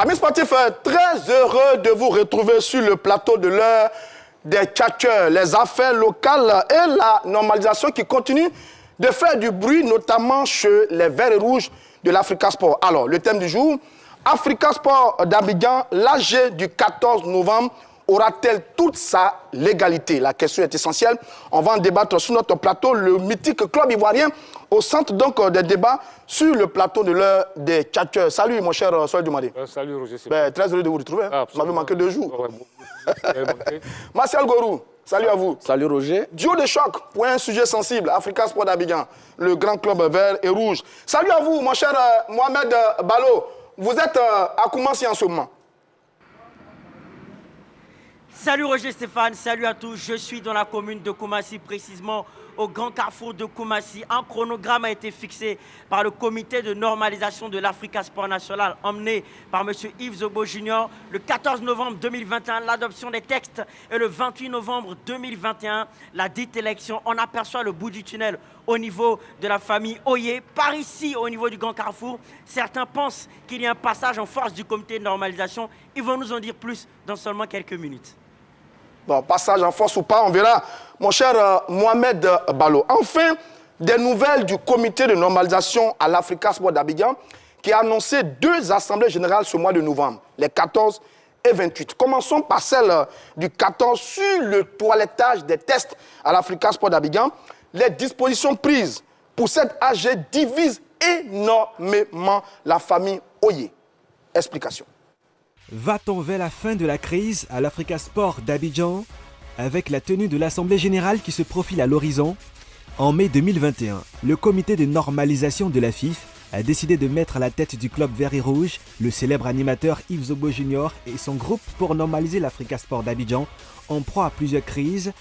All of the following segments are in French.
Amis sportifs, très heureux de vous retrouver sur le plateau de l'heure des tchatcheurs, les affaires locales et la normalisation qui continue de faire du bruit, notamment chez les Verts et Rouges de l'Africa Sport. Alors, le thème du jour, Africa Sport d'Abidjan, l'AG du 14 novembre, aura-t-elle toute sa légalité? La question est essentielle. On va en débattre sur notre plateau, le mythique club ivoirien, au centre donc des débats sur le plateau de l'heure des tchatcheurs. Salut mon cher Soel Dumadi. Salut Roger. Très heureux de vous retrouver. Vous m'avez manqué 2 jours. Ouais, Martial Gorou, salut à vous. Salut Roger. Duo de choc pour un sujet sensible, Africa Sport d'Abidjan, le grand club vert et rouge. Salut à vous mon cher Mohamed Balo. Vous êtes à Koumassi en ce moment. Salut Roger Stéphane, salut à tous. Je suis dans la commune de Koumassi, précisément au grand carrefour de Koumassi. Un chronogramme a été fixé par le comité de normalisation de l'Africa Sport National, emmené par M. Yves Zobo Junior. Le 14 novembre 2021, l'adoption des textes et le 28 novembre 2021, la dite élection. On aperçoit le bout du tunnel au niveau de la famille Oye. Par ici, au niveau du grand carrefour, certains pensent qu'il y a un passage en force du comité de normalisation. Ils vont nous en dire plus dans seulement quelques minutes. Bon, passage en force ou pas, on verra. Mon cher Mohamed Balo. Enfin, des nouvelles du comité de normalisation à l'Africa Sport d'Abidjan qui a annoncé 2 assemblées générales ce mois de novembre, les 14 et 28. Commençons par celle du 14 sur le toilettage des tests à l'Africa Sport d'Abidjan. Les dispositions prises pour cette AG divisent énormément la famille Oye. Explication. Va-t-on vers la fin de la crise à l'Africa Sport d'Abidjan avec la tenue de l'Assemblée Générale qui se profile à l'horizon? En mai 2021, le comité de normalisation de la FIF a décidé de mettre à la tête du club vert et rouge le célèbre animateur Yves Zobo Junior et son groupe pour normaliser l'Africa Sport d'Abidjan en proie à plusieurs crises.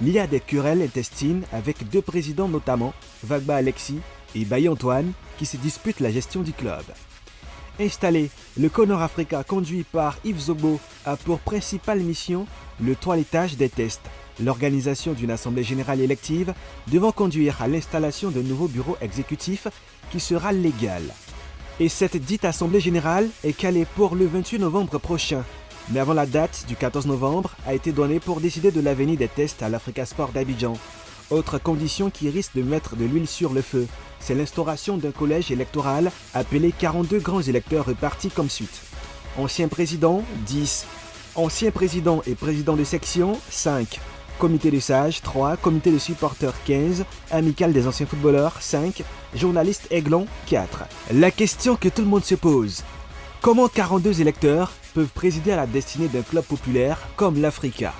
Il y a des querelles intestines avec 2 présidents notamment, Vagba Alexis et Baye Antoine, qui se disputent la gestion du club. Installé, le Conor Africa conduit par Yves Zobo a pour principale mission le toilettage des tests, l'organisation d'une assemblée générale élective devant conduire à l'installation d'un nouveau bureau exécutif qui sera légal. Et cette dite assemblée générale est calée pour le 28 novembre prochain. Mais avant la date du 14 novembre a été donnée pour décider de l'avenir des tests à l'Africa Sport d'Abidjan. Autre condition qui risque de mettre de l'huile sur le feu, c'est l'instauration d'un collège électoral appelé 42 grands électeurs répartis comme suite. Ancien président, 10. Ancien président et président de section, 5. Comité de sages, 3. Comité de supporters, 15. Amicale des anciens footballeurs, 5. Journaliste aiglon, 4. La question que tout le monde se pose, comment 42 électeurs peuvent présider à la destinée d'un club populaire comme l'Africa?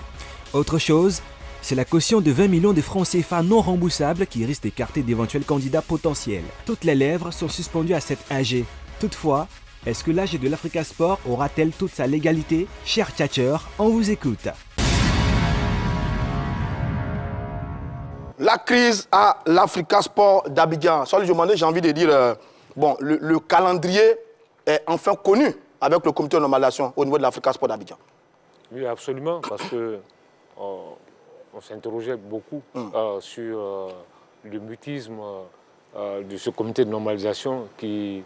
Autre chose, c'est la caution de 20 millions de francs CFA non remboursables qui risque d'écarter d'éventuels candidats potentiels. Toutes les lèvres sont suspendues à cette AG. Toutefois, est-ce que l'AG de l'Africa Sport aura-t-elle toute sa légalité? Chers tchatcheurs, on vous écoute. La crise à l'Africa Sport d'Abidjan. Sans lui demander, j'ai envie de dire, bon, le calendrier est enfin connu avec le comité de normalisation au niveau de l'Africa Sport d'Abidjan. Oui, absolument, parce que on s'interrogeait beaucoup sur le mutisme de ce comité de normalisation qui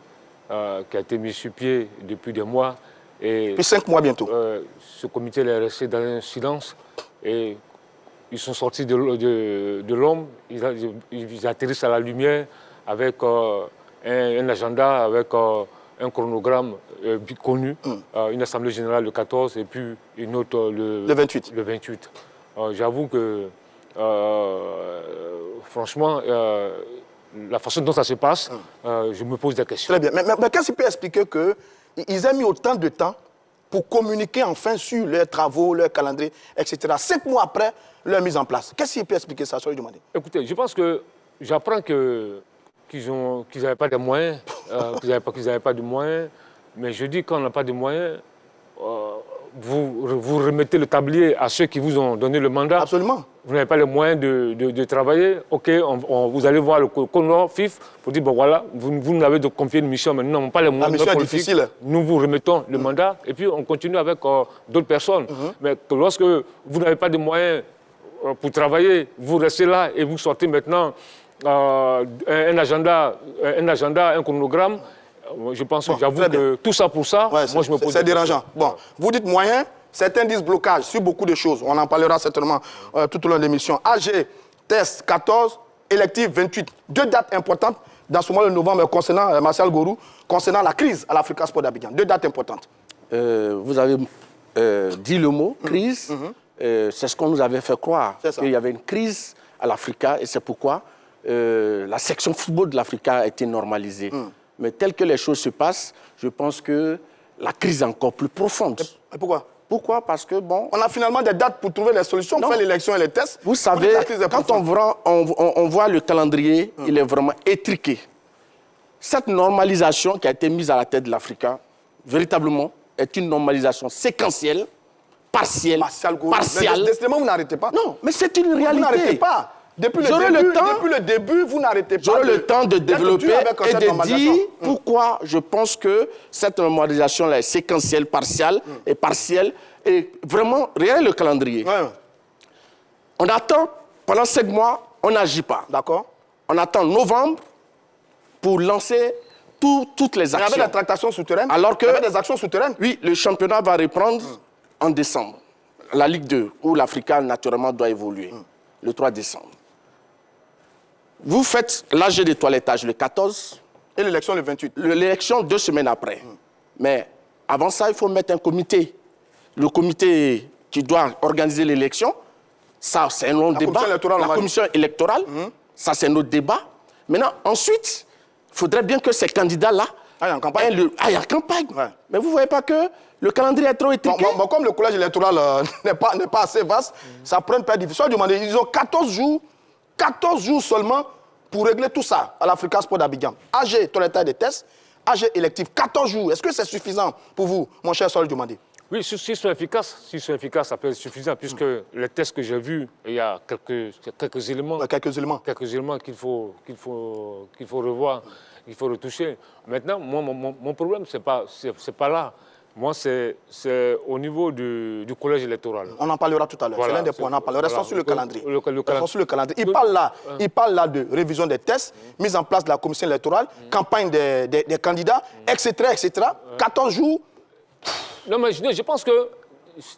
a été mis sur pied depuis des mois. Et, depuis 5 mois bientôt. Ce comité est resté dans un silence et ils sont sortis de l'ombre, ils atterrissent à la lumière avec un agenda, avec un chronogramme connu, une assemblée générale le 14 et puis une autre le 28. Le 28. J'avoue que, franchement, la façon dont ça se passe, je me pose des questions. Très bien. Mais qu'est-ce qui peut expliquer qu'ils aient mis autant de temps pour communiquer enfin sur leurs travaux, leur calendrier, etc. 5 mois après leur mise en place? Qu'est-ce qui peut expliquer ça? Écoutez, je pense que j'apprends qu'ils n'avaient pas de moyens, qu'ils n'avaient pas de moyens, mais je dis qu'on n'a pas de moyens. Vous remettez le tablier à ceux qui vous ont donné le mandat. Absolument. Vous n'avez pas les moyens de travailler. OK, vous allez voir le Conor FIF pour dire, bon voilà, vous nous avez confié une mission, mais nous n'avons pas les moyens. La mission est difficile. Nous vous remettons le mandat et puis on continue avec d'autres personnes. Mais lorsque vous n'avez pas de moyens pour travailler, vous restez là et vous sortez maintenant un agenda, un chronogramme. je pense que j'avoue que tout ça pour ça, Ouais, moi je me pose c'est des dérangeant. questions. Bon, vous dites moyen, certains disent blocage sur beaucoup de choses. On en parlera certainement tout au long de l'émission. AG, test 14, électif 28. Deux dates importantes dans ce mois de novembre concernant Martial Gorou, concernant la crise à l'Africa Sport d'Abidjan. Deux dates importantes. Vous avez dit le mot, crise. C'est ce qu'on nous avait fait croire, qu'il y avait une crise à l'Africa et c'est pourquoi la section football de l'Africa a été normalisée. Mais tel que les choses se passent, je pense que la crise est encore plus profonde. Et pourquoi? Pourquoi? Parce que, bon... On a finalement des dates pour trouver les solutions, on fait l'élection et les tests. Vous savez, quand on voit le calendrier, il est vraiment étriqué. Cette normalisation qui a été mise à la tête de l'Africa, véritablement, est une normalisation séquentielle, partielle, partielle. Décidément, vous n'arrêtez pas. Non, mais c'est une réalité. Vous n'arrêtez pas. Depuis le début, vous n'arrêtez pas. J'aurai le temps de développer et de dire pourquoi je pense que cette normalisation-là est séquentielle, partielle et partielle. Et vraiment, regardez le calendrier. On attend, pendant 5 mois, on n'agit pas. D'accord. On attend novembre pour lancer toutes les actions. Il y avait des tractations souterraines. Alors que, il y avait des actions souterraines. Oui, le championnat va reprendre en décembre. La Ligue 2, où l'Africa, naturellement, doit évoluer. Le 3 décembre. Vous faites l'AG de toilettage le 14. Et l'élection le 28. L'élection 2 semaines après. Mais avant ça, il faut mettre un comité. Le comité qui doit organiser l'élection, ça, c'est un long débat. La commission électorale, ça, c'est notre débat. Maintenant, ensuite, il faudrait bien que ces candidats-là aillent en campagne. Aillent en campagne. Mais vous ne voyez pas que le calendrier est trop étriqué. Bon, comme le collège électoral n'est pas assez vaste, ça prend une période difficile. Ils ont 14 jours seulement pour régler tout ça à l'Africa Sport d'Abidjan. AG, toilettage des tests, AG électif, 14 jours. Est-ce que c'est suffisant pour vous, mon cher Sol Diomandé? Oui, s'ils sont efficaces, ça peut être suffisant, puisque les tests que j'ai vus, il y a quelques éléments qu'il faut revoir, qu'il faut retoucher. Maintenant, moi, mon problème, c'est pas là. Moi, c'est au niveau du collège électoral. On en parlera tout à l'heure. Voilà, c'est l'un des points. On en parlera. Restons sur le calendrier. Restons sur le calendrier. Il parle là de révision des tests, mise en place de la commission électorale, campagne des candidats, etc. 14 jours. Non, mais je pense que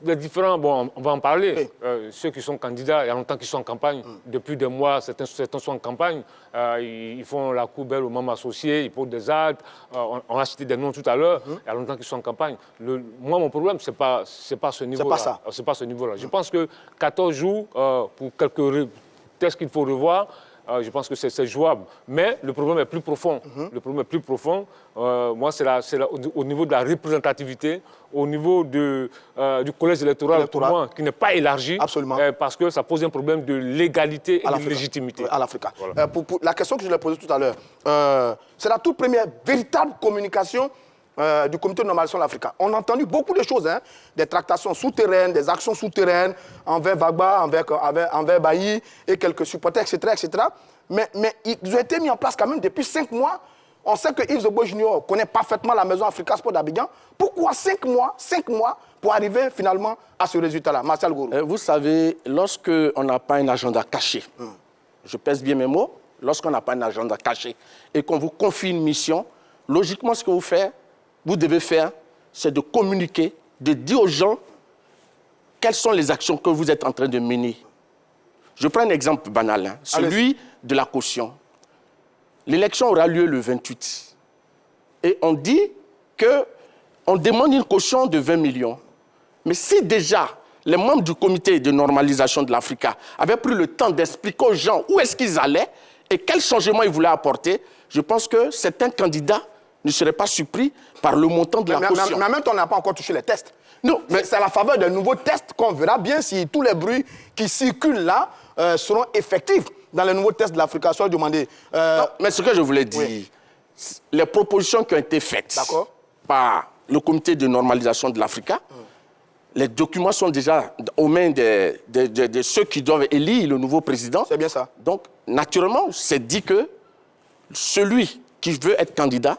les différents, bon, on va en parler. Ceux qui sont candidats, il y a longtemps qu'ils sont en campagne. Depuis des mois, certains sont en campagne. Ils font la cour belle aux membres associés, ils portent des actes. On a cité des noms tout à l'heure. Il y a longtemps qu'ils sont en campagne. Moi, mon problème, c'est pas ce niveau-là. C'est pas ce niveau-là. Je pense que 14 jours pour quelques tests qu'il faut revoir, je pense que c'est jouable. Mais le problème est plus profond. Le problème est plus profond. Moi, c'est au niveau de la représentativité, au niveau du collège électoral, pour moi, qui n'est pas élargi. Absolument. Parce que ça pose un problème de légalité et de légitimité. À l'Africa. Voilà. Pour la question que je lui ai posée tout à l'heure, c'est la toute première véritable communication du comité de normalisation de l'Africa. On a entendu beaucoup de choses, des tractations souterraines, des actions souterraines envers Vagba, envers Bailly et quelques supporters, etc. Mais ils ont été mis en place quand même depuis 5 mois. On sait que Yves Zobo Junior connaît parfaitement la maison Africa Sport d'Abidjan. Pourquoi 5 mois pour arriver finalement à ce résultat-là? Martial Gorou. Vous savez, lorsqu'on n'a pas un agenda caché, je pèse bien mes mots, lorsqu'on n'a pas un agenda caché et qu'on vous confie une mission, logiquement, ce que vous devez faire, c'est de communiquer, de dire aux gens quelles sont les actions que vous êtes en train de mener. Je prends un exemple banal, celui de la caution. L'élection aura lieu le 28. Et on dit qu'on demande une caution de 20 millions. Mais si déjà les membres du comité de normalisation de l'Africa avaient pris le temps d'expliquer aux gens où est-ce qu'ils allaient et quels changements ils voulaient apporter, je pense que certains candidats ne seraient pas surpris par le montant de la caution. Mais en même temps, on n'a pas encore touché les tests. Non, mais c'est à la faveur de nouveaux tests qu'on verra bien si tous les bruits qui circulent là seront effectifs dans les nouveaux tests de l'Africa. Soit demandé. Non, mais ce que je voulais dire, les propositions qui ont été faites par le comité de normalisation de l'Africa, les documents sont déjà aux mains de ceux qui doivent élire le nouveau président. C'est bien ça. Donc, naturellement, c'est dit que celui qui veut être candidat,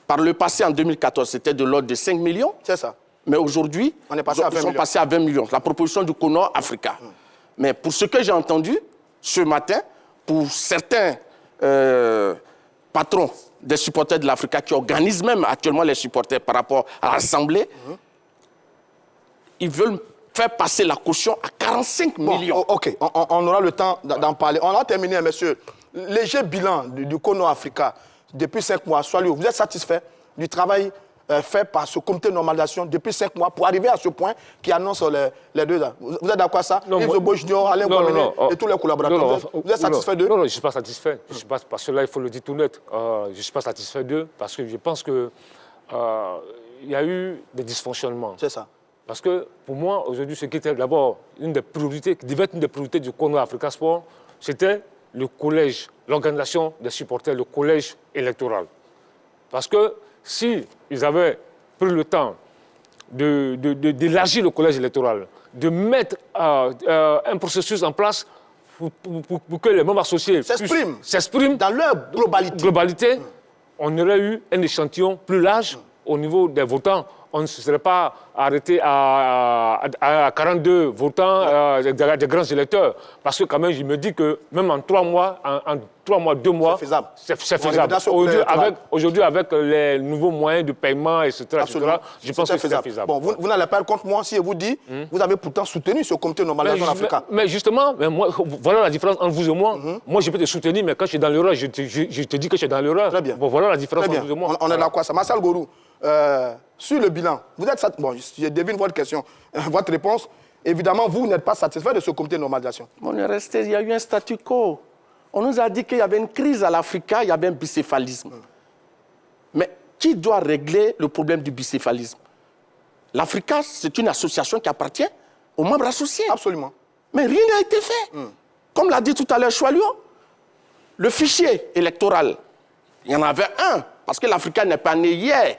par le passé, en 2014, c'était de l'ordre de 5 millions. C'est ça. Mais aujourd'hui, ils sont passés à 20 millions. La proposition du Conor Africa. Mais pour ce que j'ai entendu ce matin, pour certains patron des supporters de l'Africa, qui organise même actuellement les supporters par rapport à l'Assemblée, ils veulent faire passer la caution à 45 millions. OK, on aura le temps d'en parler. On a terminé, monsieur. Léger bilan du CONO Africa depuis 5 mois. Soyez-vous, vous êtes satisfait du travail fait par ce comité de normalisation depuis 5 mois pour arriver à ce point qui annonce les 2 ans. Vous êtes d'accord avec ça? Non, Yves Rebo Junior, Alain Guamene et tous les collaborateurs. Non, vous êtes satisfait d'eux? Non, je ne suis pas satisfait. Je suis pas, parce que là, il faut le dire tout net. Je ne suis pas satisfait d'eux parce que je pense qu'il y a eu des dysfonctionnements. C'est ça. Parce que pour moi, aujourd'hui, ce qui était d'abord une des priorités, qui devait être une des priorités du CONO Africa Sport, c'était le collège, l'organisation des supporters, le collège électoral. Parce que si ils avaient pris le temps d'élargir le collège électoral, de mettre un processus en place pour que les membres associés s'expriment dans leur globalité, on aurait eu un échantillon plus large au niveau des votants. On ne se serait pas arrêté à 42 votants des grands électeurs. Parce que quand même, je me dis que même en 3 mois, 2 mois, c'est faisable. Aujourd'hui, avec les nouveaux moyens de paiement, etc., je pense que c'est faisable. Bon, vous n'allez pas contre moi si je vous dis, vous avez pourtant soutenu ce comité de normalisation africain. Mais justement, moi, voilà la différence entre vous et moi. Moi, je peux te soutenir, mais quand je suis dans l'erreur, je te dis que je suis dans l'erreur. Très bien. Bon, voilà la différence entre vous et moi. On est d'accord. Ça, Marcel Gourou, sur le bilan, vous êtes satisfait? Bon, je devine votre question, votre réponse. Évidemment, vous n'êtes pas satisfait de ce comité de normalisation. On est resté, il y a eu un statu quo. On nous a dit qu'il y avait une crise à l'Africa, il y avait un bicéphalisme. Mais qui doit régler le problème du bicéphalisme? L'Africa, c'est une association qui appartient aux membres associés. Absolument. Mais rien n'a été fait. Comme l'a dit tout à l'heure Choualio, le fichier électoral, il y en avait un, parce que l'Africa n'est pas né hier.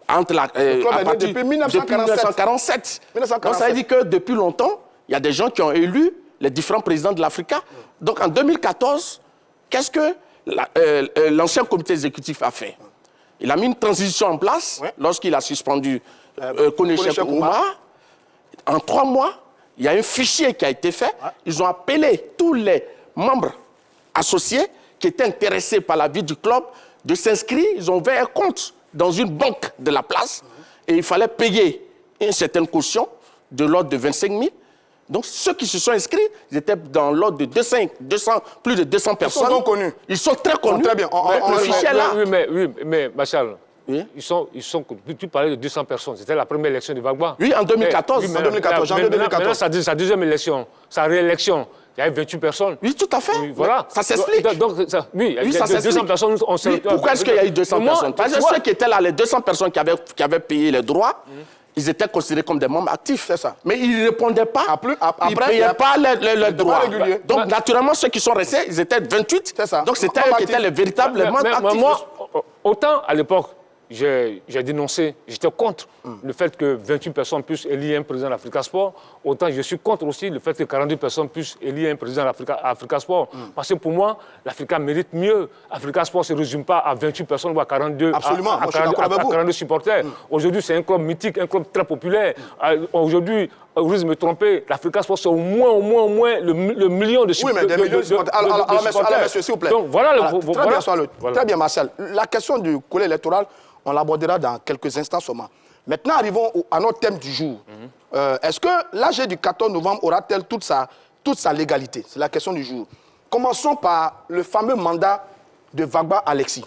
Depuis 1947. Donc ça veut dire que depuis longtemps, il y a des gens qui ont élu les différents présidents de l'Africa. Donc en 2014, qu'est-ce que l'ancien comité exécutif a fait? Il a mis une transition en place lorsqu'il a suspendu Kone Cheikh Oumar. En 3 mois, il y a un fichier qui a été fait. Ils ont appelé tous les membres associés qui étaient intéressés par la vie du club de s'inscrire. Ils ont ouvert un compte dans une banque de la place et il fallait payer une certaine caution de l'ordre de 25 000. Donc ceux qui se sont inscrits, ils étaient dans l'ordre de plus de 200 personnes. Ils sont donc connus. Ils sont très connus. Très bien. Le fichier est là. Oui, mais Machal, tu parlais de 200 personnes. C'était la première élection de Vagba. Oui, en 2014. En 2014, janvier 2014. Maintenant, sa deuxième élection, sa réélection, il y avait 28 personnes. Oui, tout à fait. Oui, voilà. Ça s'explique. Oui, ça s'explique. 200 personnes. Pourquoi est-ce qu'il y a eu 200 personnes? Parce que ceux qui étaient là, les 200 personnes qui avaient payé les droits, ils étaient considérés comme des membres actifs. C'est ça. Mais ils ne répondaient pas. Après, ils ne payaient pas les droits. Régulier. Donc, naturellement, ceux qui sont restés, ils étaient 28. C'est ça. Donc, c'était eux qui étaient les véritables membres actifs. Moi, autant à l'époque, j'ai dénoncé, j'étais contre le fait que 28 personnes puissent élire un président d'Africa Sport. Autant je suis contre aussi le fait que 42 personnes puissent élire un président d'Africa Sport. Parce que pour moi, l'Africa mérite mieux. Africa Sport ne se résume pas à 28 personnes ou à 42, Absolument. à 42 supporters. Aujourd'hui, c'est un club mythique, un club très populaire. Aujourd'hui, au risque de me tromper, l'Africa Sport, c'est au moins le million de supporters. Oui, mais des millions de supporters. Alors, monsieur, s'il vous plaît. Donc, voilà. Très bien, Marcel. La question du collège électoral, on l'abordera dans quelques instants seulement. Maintenant, arrivons à notre thème du jour. Est-ce que l'AG du 14 novembre aura-t-elle toute sa légalité? C'est la question du jour. Commençons par le fameux mandat de Vagba Alexis,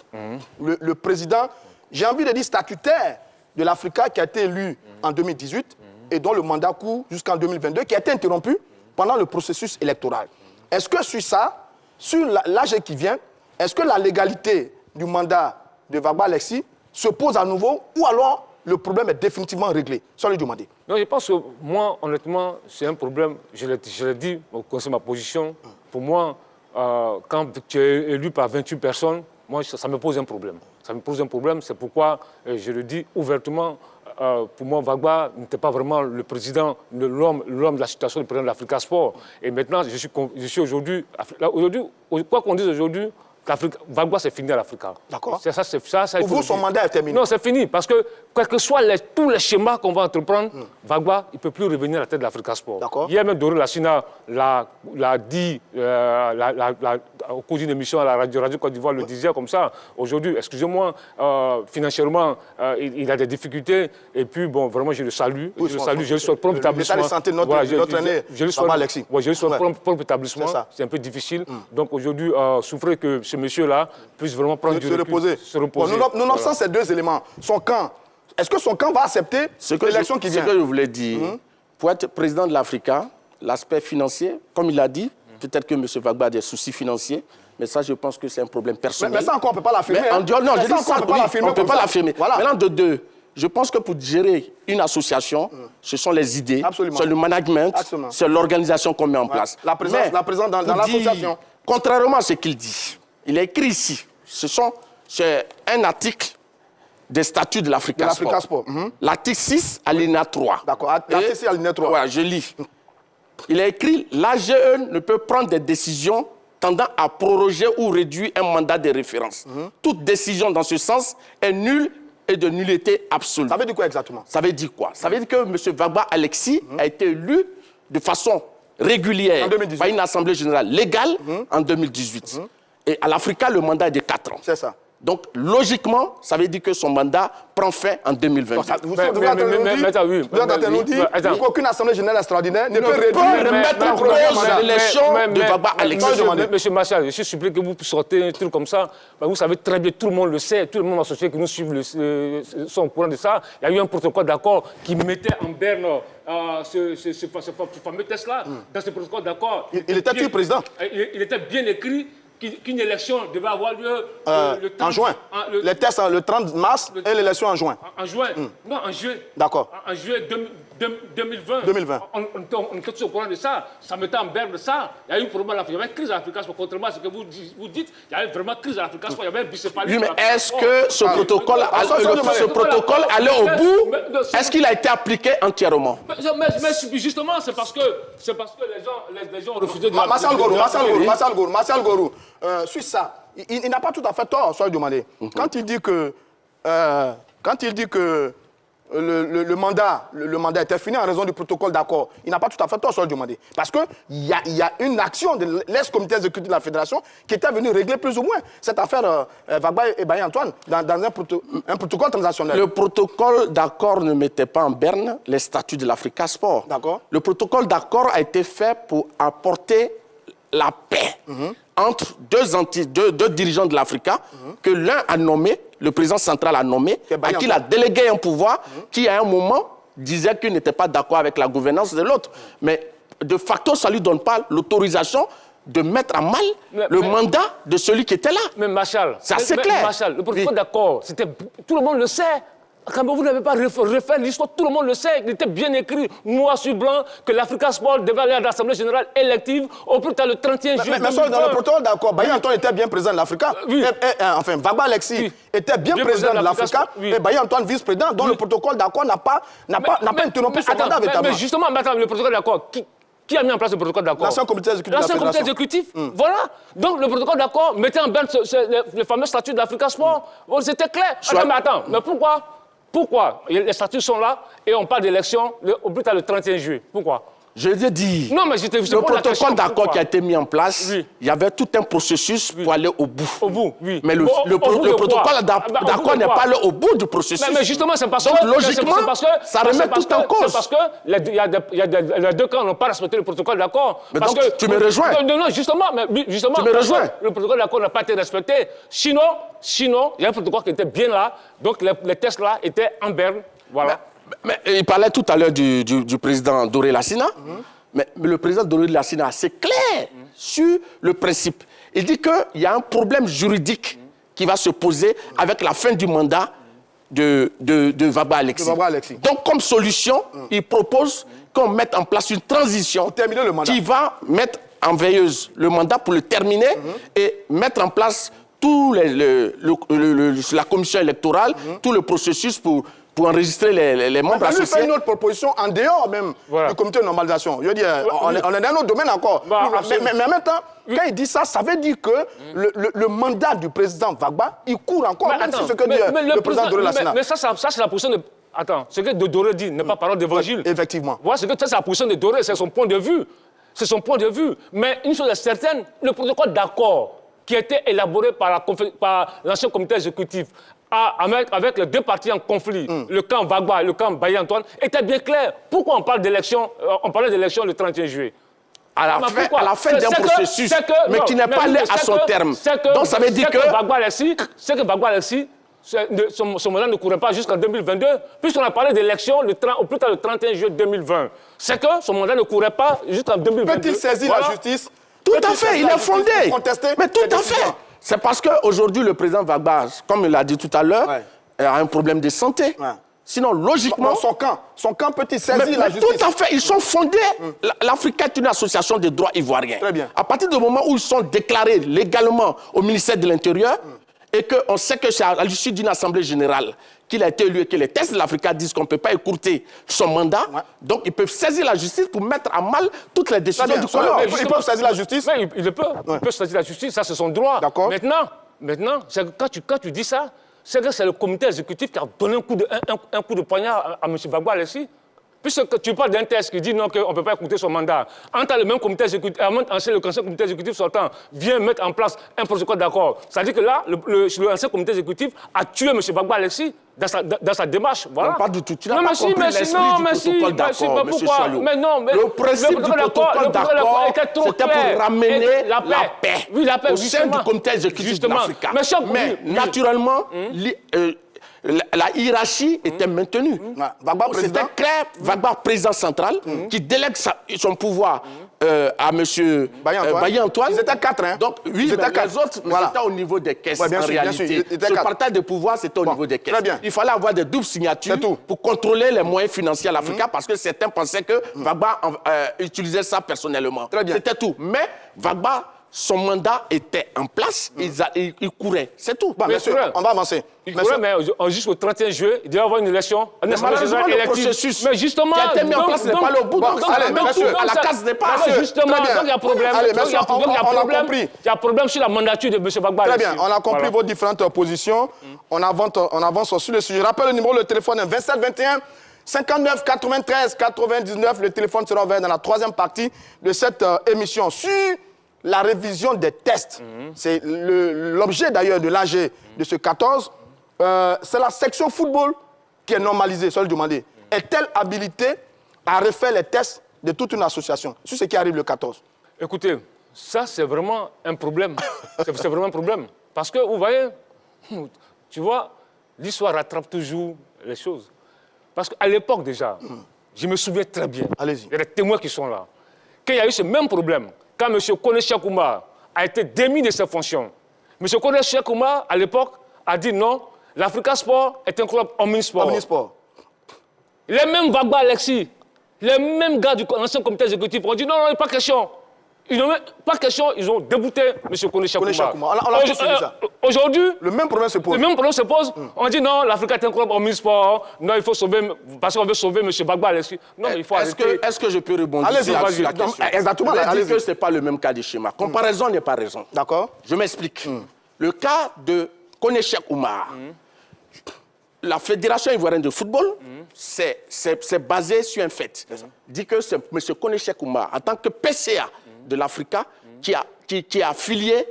le président, j'ai envie de dire statutaire de l'Africa qui a été élu en 2018 et dont le mandat court jusqu'en 2022, qui a été interrompu pendant le processus électoral. Est-ce que sur ça, sur l'AG qui vient, est-ce que la légalité du mandat de Vagba Alexis se pose à nouveau ou alors le problème est définitivement réglé, sans lui demander? Non, je pense que moi, honnêtement, c'est un problème, je l'ai dit, c'est ma position. Pour moi, quand tu es élu par 28 personnes, moi, ça me pose un problème. Ça me pose un problème, c'est pourquoi je le dis ouvertement. Pour moi, Vagba n'était pas vraiment le président, l'homme de la situation du président de l'Africa Sport. Et maintenant, je suis aujourd'hui, quoi qu'on dise aujourd'hui, Vagba, c'est fini à l'Africa. D'accord. Pour vous, son mandat est terminé? Non, c'est fini. Parce que, quels que soient tous les schémas qu'on va entreprendre, Vagba, il ne peut plus revenir à la tête de l'Africa Sport. D'accord. Hier même, Doré Lassina l'a dit au cours d'une émission à la Radio Côte d'Ivoire le disait comme ça. Aujourd'hui, excusez-moi, financièrement, il a des difficultés. Et puis, bon, vraiment, je le salue. Oui, je le souhaite prompt établissement. L'état de santé de notre aîné, Alexis. Ouais, je le souhaite prompt établissement. C'est un peu difficile. Donc, aujourd'hui, souffrez que ce monsieur-là puisse vraiment prendre du recul, se reposer. Nonobstant ces deux éléments, son camp, est-ce que son camp va accepter l'élection qui vient? Ce que je voulais dire, pour être président de l'Africa, l'aspect financier, comme il a dit, peut-être que M. Gbagbo a des soucis financiers, mais ça, je pense que c'est un problème personnel. Mais ça encore, on ne peut pas l'affirmer. Non, je dis ça, on ne peut pas l'affirmer. Voilà. Maintenant, de deux, je pense que pour gérer une association, ce sont les idées, c'est le management, c'est l'organisation qu'on met en place. La présence dans l'association. Contrairement à ce qu'il dit, il est écrit ici, c'est un article des statuts de l'Africa Sport. L'article 6, alinéa 3. D'accord, l'article 6, alinéa 3. Ouais, je lis. Il est écrit, l'AGE ne peut prendre des décisions tendant à proroger ou réduire un mandat de référence. Toute décision dans ce sens est nulle et de nullité absolue. Ça veut dire quoi exactement? Ça veut dire quoi? Ça veut dire que M. Gbagbo Alexis a été élu de façon régulière par une assemblée générale légale en 2018. Et à l'Africa, le mandat est de 4 ans. C'est ça. Donc, logiquement, ça veut dire que son mandat prend fin en 2022. Vous êtes en train de nous dire qu'aucune assemblée générale extraordinaire ne peut remettre en cause l'élection de Gbagbo Alexis. Monsieur Marshall, je suis supplié que vous sortez un truc comme ça. Vous savez très bien, tout le monde le sait, tout le monde associé que nous suivons sont au courant de ça. Il y a eu un protocole d'accord qui mettait en berne ce fameux test-là. Dans ce protocole d'accord. Il était-il président? Il était bien écrit qu'une élection devait avoir lieu le 30, en juin. Les tests le 30 mars et l'élection en juin. En juin. Non, en juillet. D'accord. En juillet 2020. 2020. On était tous au courant de ça. Ça mettait en berne de ça. Il y a eu problème à l'Afrique. Il y avait une crise à l'Africa. Contrairement à ce que vous dites, il y avait vraiment une crise à l'Africa. Il y avait un bicéphalisme. Oui, mais est-ce que ce protocole allait au bout? Est-ce qu'il a été appliqué entièrement? Mais justement, c'est parce que les gens ont refusé de... Martial Gorou. Sur ça, il n'a pas tout à fait tort, soyez demandé. Quand il dit que le mandat était fini en raison du protocole d'accord, il n'a pas tout à fait tort, soyez demandé. Parce qu'il y a une action de l'ex-comité exécutif de la Fédération qui était venue régler plus ou moins cette affaire Gbagbo et Bailly Antoine dans un protocole transactionnel. Le protocole d'accord ne mettait pas en berne les statuts de l'Africa Sport. D'accord. Le protocole d'accord a été fait pour apporter la paix entre deux dirigeants de l'Africa que l'un a nommé, le président central a nommé, à qui il a délégué un pouvoir qui, à un moment, disait qu'il n'était pas d'accord avec la gouvernance de l'autre. Mais de facto, ça ne lui donne pas l'autorisation de mettre à mal le mandat de celui qui était là. Mais Marshall, c'est assez clair. Marshall, le protocole d'accord, tout le monde le sait. Quand vous n'avez pas refait l'histoire, tout le monde le sait. Il était bien écrit, noir sur blanc, que l'Africa Sport devait aller à l'Assemblée générale élective au plus tard le 31 juillet. Mais dans le protocole d'accord, Bailly Antoine était bien président de l'Africa. Enfin, Gbagbo Alexis était bien président de l'Africa. Et Bailly Antoine vice-président, dont le protocole d'accord n'a pas interrompu son mandat véritablement. Mais justement, le protocole d'accord, qui a mis en place le protocole d'accord? L'ancien comité exécutif de la Fédération. L'ancien comité exécutif, voilà. Donc le protocole d'accord mettait en berne le fameux statut de l'Africa Sport. C'était clair. Mais attends, mais pourquoi les statuts sont là et on parle d'élection au plus tard le 31 juillet? Pourquoi? Je l'ai dit. Non, mais le protocole d'accord qui a été mis en place, il y avait tout un processus pour aller au bout. Au bout, oui. Mais le protocole d'accord n'est pas allé au bout du processus. Mais justement, c'est parce que... Donc, logiquement, ça remet tout en cause. C'est parce que les deux camps n'ont pas respecté le protocole d'accord. Mais donc, tu me rejoins. Non, justement. Tu me rejoins. Le protocole d'accord n'a pas été respecté. Sinon, il y a un protocole qui était bien là. Donc, les tests là étaient en berne. Voilà. Mais il parlait tout à l'heure du président Doré Lassina. Mais le président Doré Lassina, c'est clair sur le principe. Il dit qu'il y a un problème juridique qui va se poser avec la fin du mandat de Gbagbo Alexis. Donc, comme solution, il propose qu'on mette en place une transition qui va mettre en veilleuse le mandat pour le terminer et mettre en place tout la commission électorale, tout le processus pour enregistrer les membres associés. Lui fait une autre proposition en dehors même du comité de normalisation. Je veux dire, on est dans un autre domaine encore. Mais en même temps, quand il dit ça, ça veut dire que le mandat du président Gbagbo, il court encore, même si ce que dit le président Doré Lassina. Mais ça c'est la position de... Attends, ce que Doré dit n'est pas parole d'évangile. Effectivement. Voilà, c'est la position de Doré, c'est son point de vue. C'est son point de vue. Mais une chose est certaine, le protocole d'accord qui a été élaboré par l'ancien comité exécutif, avec les deux partis en conflit, le camp Vagba et le camp Bailly-Antoine, était bien clair. Pourquoi on parle d'élection, on parlait d'élection le 31 juillet? À la fin d'un processus, mais qui n'est pas allé à son terme. Donc ça veut dire que... C'est que Vagba Alexis, son mandat ne courait pas jusqu'en 2022, puisqu'on a parlé d'élection au plus tard le 31 juillet 2020. C'est que son mandat ne courait pas jusqu'en 2022. Peut-il saisir la justice? Tout à fait, il est fondé. Mais tout à fait. C'est parce qu'aujourd'hui, le président Vagba, comme il l'a dit tout à l'heure, a un problème de santé. Ouais. Sinon, logiquement... Son camp peut-il saisir la justice? Tout à fait, ils sont fondés. L'Africa est une association de droits ivoiriens. Très bien. À partir du moment où ils sont déclarés légalement au ministère de l'Intérieur, et qu'on sait que c'est à l'issue d'une assemblée générale qu'il a été élu et que les tests de l'Africa disent qu'on ne peut pas écourter son mandat, donc ils peuvent saisir la justice pour mettre à mal toutes les décisions du Color. Ils peuvent saisir la justice? Mais il peut saisir la justice, ça c'est son droit. D'accord. Maintenant quand tu dis ça, c'est que c'est le comité exécutif qui a donné un coup de poignard à M. Vagba Alexis. Puisque tu parles d'un test qui dit non, qu'on ne peut pas écouter son mandat. Le même comité exécutif, le conseil comité exécutif sortant vient mettre en place un protocole d'accord. Ça veut dire que là, l'ancien comité exécutif a tué M. Vagba Alexis dans sa démarche. Voilà. Non, pas du tout. Tu n'as pas compris l'esprit du protocole d'accord, M. Chalou. Le principe du protocole d'accord, c'était pour ramener la paix au sein du comité exécutif de l'Africa. Mais naturellement, la hiérarchie était maintenue. C'était clair, Vagba, président central, qui délègue son pouvoir à M. Bailly-Antoine. Ils étaient 4, hein? Donc, oui, mais les autres, c'était au niveau des caisses, en réalité. Ce partage de pouvoir, c'était au niveau des caisses. Il fallait avoir des doubles signatures pour contrôler les moyens financiers à l'Afrique, parce que certains pensaient que Vagba utilisait ça personnellement. C'était tout. Mais Vagba, son mandat était en place, il courait, c'est tout. Bien sûr, on va avancer. Il courait, mais jusqu'au 31 juillet, il devait y avoir une élection. Malheureusement, le processus mais justement, qui a été mis en place n'est pas le bout. À la case départ. Justement, donc il y a problème. Il y a problème sur la mandature de M. Vagba. Très bien, on a compris vos différentes positions. On avance sur le sujet. Je rappelle le numéro de téléphone 27 21 59 93 99. Le téléphone sera ouvert dans la troisième partie de cette émission. Sur la révision des tests, c'est l'objet d'ailleurs de l'AG de ce 14. C'est la section football qui est normalisée, seul demandé. Est-elle habilitée à refaire les tests de toute une association sur ce qui arrive le 14? Écoutez, ça c'est vraiment un problème. C'est vraiment un problème. Parce que vous voyez, tu vois, l'histoire rattrape toujours les choses. Parce qu'à l'époque déjà, je me souviens très bien, il y a des témoins qui sont là, qu'il y a eu ce même problème. Quand M. Kone Cheikh-Oumar a été démis de ses fonctions, M. Kone Cheikh-Oumar, à l'époque, a dit non, l'Africa Sport est un club omnisport. Les mêmes Vagba Alexis, les mêmes gars de l'ancien comité exécutif ont dit non, pas question. Ils n'ont pas question, ils ont débouté M. Kone Cheikh-Oumar. Aujourd'hui, le même problème se pose. On dit non, l'Afrique est un club omnisport. Non, il faut sauver, parce qu'on veut sauver M. Vagba Alexis. Non, il faut arrêter. Est-ce que je peux rebondir sur la question? Exactement. Je dis que ce n'est pas le même cas de schéma. Comparaison n'est pas raison. D'accord. Je m'explique. Le cas de Kone Cheikh-Oumar, la Fédération ivoirienne de football, c'est basé sur un fait. Dit que c'est M. Kone Cheikh-Oumar, en tant que PCA de l'Africa, qui a affilié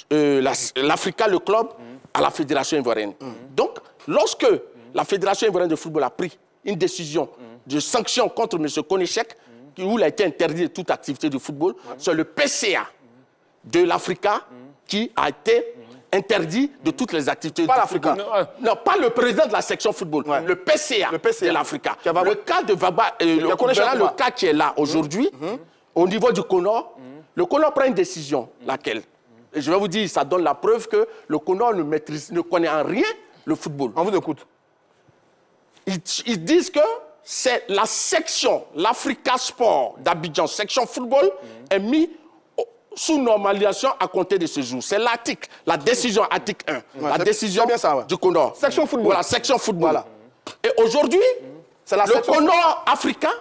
l'Africa, le club, à la Fédération ivoirienne. Donc, lorsque la Fédération ivoirienne de football a pris une décision de sanction contre M. Kone Cheikh, où il a été interdit de toute activité de football, c'est le PCA de l'Africa qui a été interdit de toutes les activités de football. Non, pas le président de la section football, le PCA de l'Africa. Le cas de Vagba, le cas qui est là aujourd'hui, au niveau du CONOR, le CONOR prend une décision, laquelle? Et je vais vous dire, ça donne la preuve que le CONOR ne connaît en rien le football. On vous écoute. Ils disent que c'est la section, l'Africa Sport d'Abidjan, section football, est mise sous normalisation à compter de ce jour. C'est l'article, la décision article 1, la décision du CONOR. Section football. Voilà, section football. Voilà. Et aujourd'hui, c'est le CONOR africain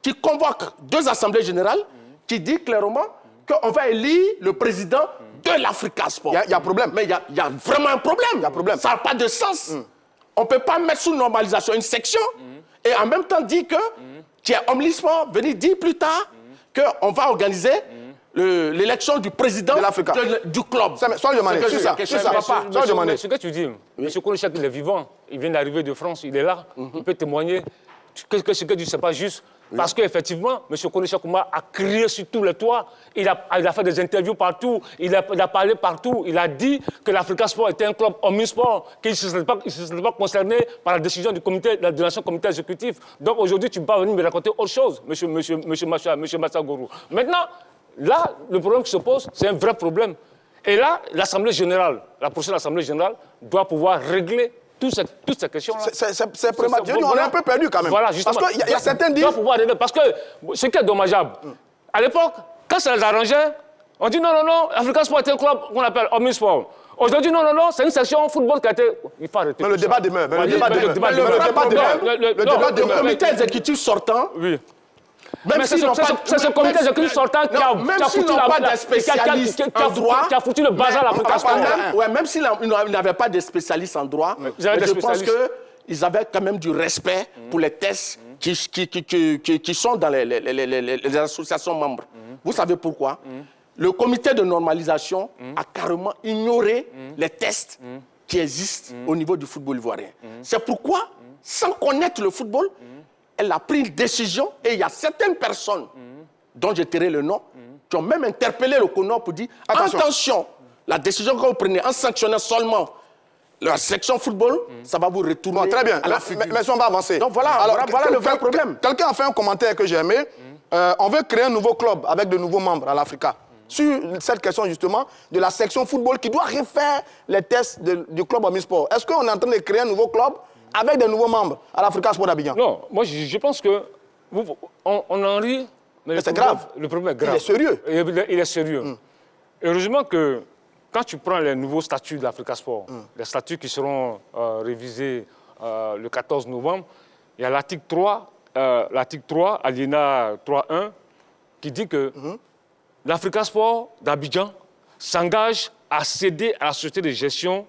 qui convoque 2 assemblées générales qui dit clairement qu'on va élire le président de l'Africa Sport. Il y a problème. Mais il y a vraiment un problème. Ça n'a pas de sens. On ne peut pas mettre sous normalisation une section et en même temps dire que qui est omnisport, venir dire plus tard qu'on va organiser l'élection du président de l'Africa du club. Sois demandé, c'est ça. Ce que tu dis, M. Kourouchak, il est vivant. Il vient d'arriver de France, il est là. Il peut témoigner que ce que tu dis, ce n'est pas juste. Parce qu'effectivement, M. Kourouchak Oumar a crié sur tous les toits. Il a fait des interviews partout. Il a parlé partout. Il a dit que l'Africa Sport était un club omnisport, qu'il ne se sentait pas concerné par la décision de l'ancien comité exécutif. Donc aujourd'hui, tu ne peux pas venir me raconter autre chose, M. Massagorou. Maintenant, là, le problème qui se pose, c'est un vrai problème. Et là, l'Assemblée générale, la prochaine Assemblée générale, doit pouvoir régler toutes ces questions-là. C'est prématuré. On est un peu perdu quand même. Voilà, justement. Parce qu'il y a certains disent... Parce que ce qui est dommageable, à l'époque, quand ça les arrangeait, on dit non, Africa Sport est un club qu'on appelle omnisport. Aujourd'hui, non, c'est une section football qui a été... Il faut arrêter. Mais le débat demeure. Le comité exécutif sortant... Oui. C'est ce comité exécutif sortant qui a foutu le bazar à l'Africa Sport. Même s'il n'avait pas de spécialistes en droit, je pense qu'ils avaient quand même du respect pour les tests qui sont dans les associations membres. Vous savez pourquoi? Le comité de normalisation a carrément ignoré les tests qui existent au niveau du football ivoirien. C'est pourquoi, sans connaître le football, elle a pris une décision et il y a certaines personnes dont je tairai le nom qui ont même interpellé le CONOR pour dire attention, la décision que vous prenez en sanctionnant seulement la section football, ça va vous retourner très bien. à la figure. Mais on va avancer. Donc voilà le vrai problème. Quelqu'un a fait un commentaire que j'ai aimé. On veut créer un nouveau club avec de nouveaux membres à l'Africa. Sur cette question justement de la section football qui doit refaire les tests du club omnisport. Est-ce qu'on est en train de créer un nouveau club avec des nouveaux membres à l'Africa Sport d'Abidjan? Non, moi je pense que on en rit, mais c'est grave. Le problème est grave. Il est sérieux. Il est sérieux. Heureusement que quand tu prends les nouveaux statuts de l'Africa Sport, les statuts qui seront révisés le 14 novembre, il y a l'article 3, alinéa 3.1, qui dit que l'Africa Sport d'Abidjan s'engage à céder à la société de gestion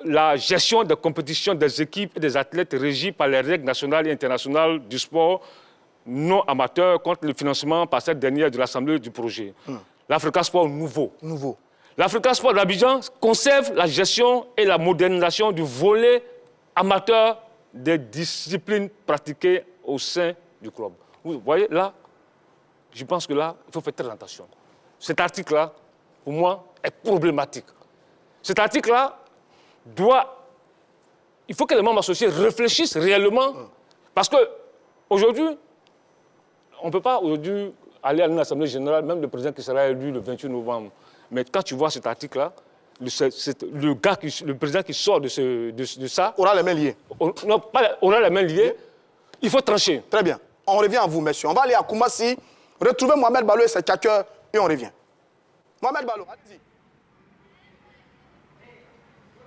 la gestion des compétitions des équipes et des athlètes régies par les règles nationales et internationales du sport non amateur contre le financement par cette dernière de l'Assemblée du projet. L'Africa Sport nouveau. L'Africa Sport d'Abidjan conserve la gestion et la modernisation du volet amateur des disciplines pratiquées au sein du club. Vous voyez, là, je pense que là, il faut faire très attention. Cet article-là, pour moi, est problématique. Cet article-là il faut que les membres associés réfléchissent réellement. Parce qu'aujourd'hui, on ne peut pas aller à une assemblée générale, même le président qui sera élu le 28 novembre. Mais quand tu vois cet article-là, le président qui sort de ça... Aura les mains liées. Aura les mains liées. Il faut trancher. Très bien. On revient à vous, messieurs. On va aller à Koumassi, retrouver Mohamed Ballo et ses tchatcheurs, et on revient. Mohamed Ballo, allez-y.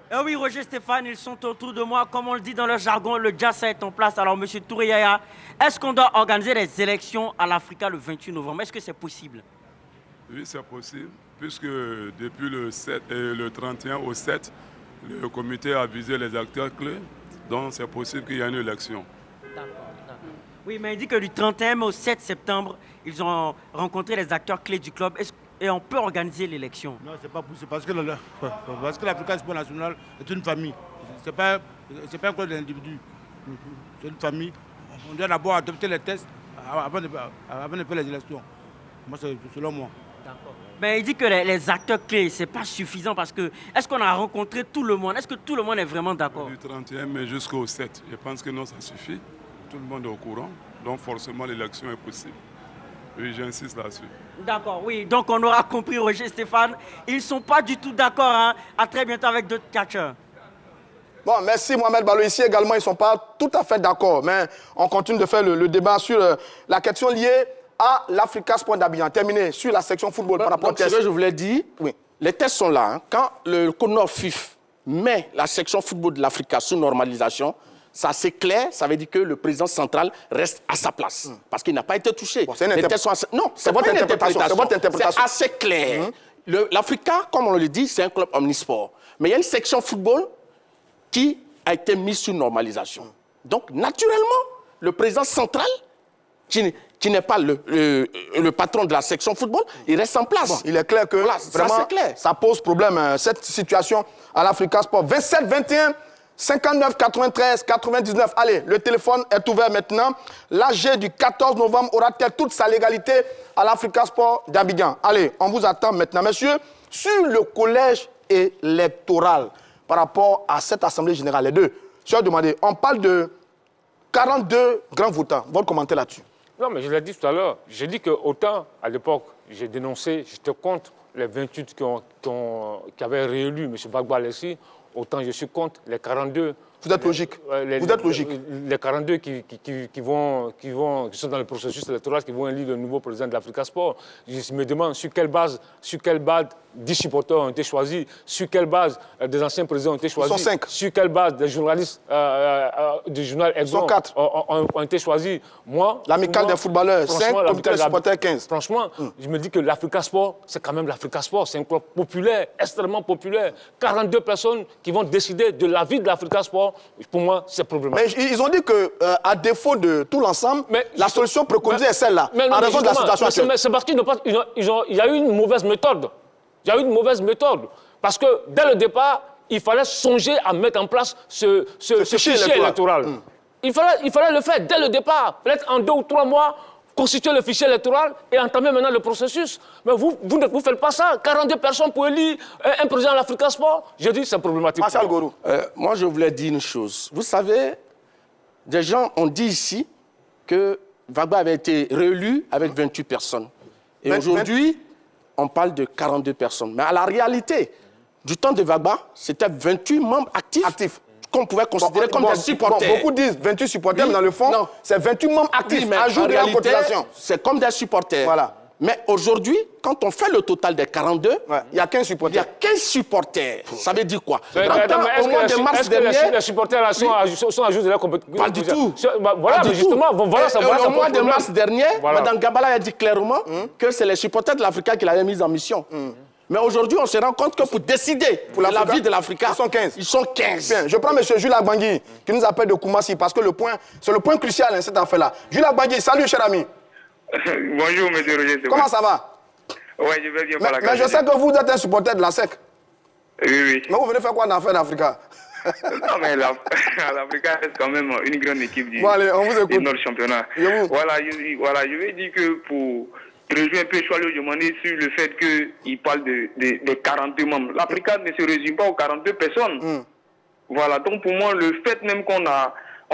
Eh oui, Roger Stéphane, ils sont autour de moi. Comme on le dit dans le jargon, le Djassa est en place. Alors, M. Touré Yaya, est-ce qu'on doit organiser des élections à l'Africa le 28 novembre? Est-ce que c'est possible? Oui, c'est possible, puisque depuis le 31 au 7, le comité a visé les acteurs clés. Donc, c'est possible qu'il y ait une élection. D'accord. Oui, mais il dit que du 31 au 7 septembre, ils ont rencontré les acteurs clés du club. Et on peut organiser l'élection? Non, c'est pas possible parce que l'Africa Sport National est une famille. C'est pas un club d'individus. C'est une famille. On doit d'abord adopter les tests avant de faire les élections. Moi, c'est selon moi. D'accord. Mais il dit que les acteurs clés, c'est pas suffisant parce que est-ce qu'on a rencontré tout le monde? Est-ce que tout le monde est vraiment d'accord? Du 31 mai jusqu'au 7, je pense que non, ça suffit. Tout le monde est au courant. Donc forcément, l'élection est possible. Oui, j'insiste là-dessus. D'accord, oui. Donc on aura compris, Roger Stéphane. Ils ne sont pas du tout d'accord. Hein. À très bientôt avec d'autres catcheurs. Bon, merci Mohamed Ballo. Ici également, ils ne sont pas tout à fait d'accord. Mais on continue de faire le débat sur la question liée à l'Africa Sport d'Abidjan. Terminé sur la section football par rapport au test. Je voulais dire, oui, les tests sont là. Hein. Quand le CONOR FIF met la section football de l'Africa sous normalisation, ça c'est clair, ça veut dire que le président central reste à sa place. Parce qu'il n'a pas été touché. Bon, c'est une interprétation. Non, c'est votre interprétation. C'est votre interprétation. C'est assez clair. L'Africa, comme on le dit, c'est un club omnisport. Mais il y a une section football qui a été mise sous normalisation. Donc, naturellement, le président central qui n'est pas le patron de la section football, il reste en place. Bon, il est clair que voilà, vraiment, ça pose problème, cette situation à l'Africa Sport. 27 21 59 93 99. Allez, le téléphone est ouvert maintenant. L'AG du 14 novembre aura-t-elle toute sa légalité à l'Africa Sport d'Abidjan? Allez, on vous attend maintenant. Messieurs, sur le collège électoral, par rapport à cette Assemblée générale, les deux, je vais demander, on parle de 42 grands votants. Votre commentaire là-dessus? Non, mais je l'ai dit tout à l'heure. J'ai dit que autant, à l'époque, j'ai dénoncé, j'étais contre les 28 qui avaient réélu M. Gbagbo Alessi, autant je suis contre les 42. Vous êtes logique. Vous êtes logique. Les 42 qui sont dans le processus électoral, qui vont élire le nouveau président de l'Africa Sport. Je me demande sur quelle base 10 supporters ont été choisis, sur quelle base des anciens présidents ont été choisis, ils sont 5. Sur quelle base des journalistes du journal Aiglon ont été choisis. Moi, l'amicale des footballeurs, 5, comité des supporters, 15. Franchement, je me dis que l'Africa Sport, c'est quand même l'Africa Sport. C'est un club populaire, extrêmement populaire. 42 personnes qui vont décider de la vie de l'Africa Sport. Pour moi, c'est problématique. Mais ils ont dit qu'à défaut de tout l'ensemble, la solution préconisée est celle-là, en raison de la situation actuelle. C'est parce qu'il y a eu une mauvaise méthode. Il y a eu une mauvaise méthode. Parce que dès le départ, il fallait songer à mettre en place ce fichier électoral. Il fallait le faire dès le départ. Peut-être en 2 ou 3 mois, constituer le fichier électoral et entamer maintenant le processus. Mais vous ne faites pas ça. 42 personnes pour élire un président de l'Africa Sport. Je dis c'est problématique. Martial Gorou. Moi, je voulais dire une chose. Vous savez, des gens ont dit ici que Gbagbo avait été réélu avec 28 personnes. Et aujourd'hui, on parle de 42 personnes. Mais à la réalité, du temps de Gbagbo, c'était 28 membres actifs. Qu'on pouvait considérer comme des supporters. Beaucoup disent 28 supporters, mais dans le fond, c'est 28 membres actifs. Oui, mais en réalité, c'est comme des supporters. Voilà. Mais aujourd'hui, quand on fait le total des 42, il y a 15 supporters. Il y a 15 supporteurs. Ça veut dire quoi? Au mois de mars dernier, les supporters là sont à jour de la compétition? Pas du tout. Voilà, mais justement, voilà ça. Au mois de mars dernier, Mme Gabala a dit clairement que c'est les supporters de l'Africa qui l'avaient mis en mission. Mais aujourd'hui, on se rend compte que pour décider pour la vie de l'Africa, ils sont 15. Bien, je prends M. Jules Agbangui, qui nous appelle de Koumassi, parce que c'est le point crucial dans cette affaire-là. Jules Agbangui, salut, cher ami. Bonjour, M. Roger. Comment ça va? Oui, je vais bien. Mais je sais que vous êtes un supporter de la SEC. Oui. Mais vous venez faire quoi dans l'affaire d'Africa? Non, mais l'Africa reste quand même une grande équipe du Nord championnat. Voilà, je vais dire que pour rejoindre un peu Choualio Diomandé sur le fait qu'il parle de 42 membres. L'Africa ne se résume pas aux 42 personnes. Voilà, donc pour moi, le fait même qu'on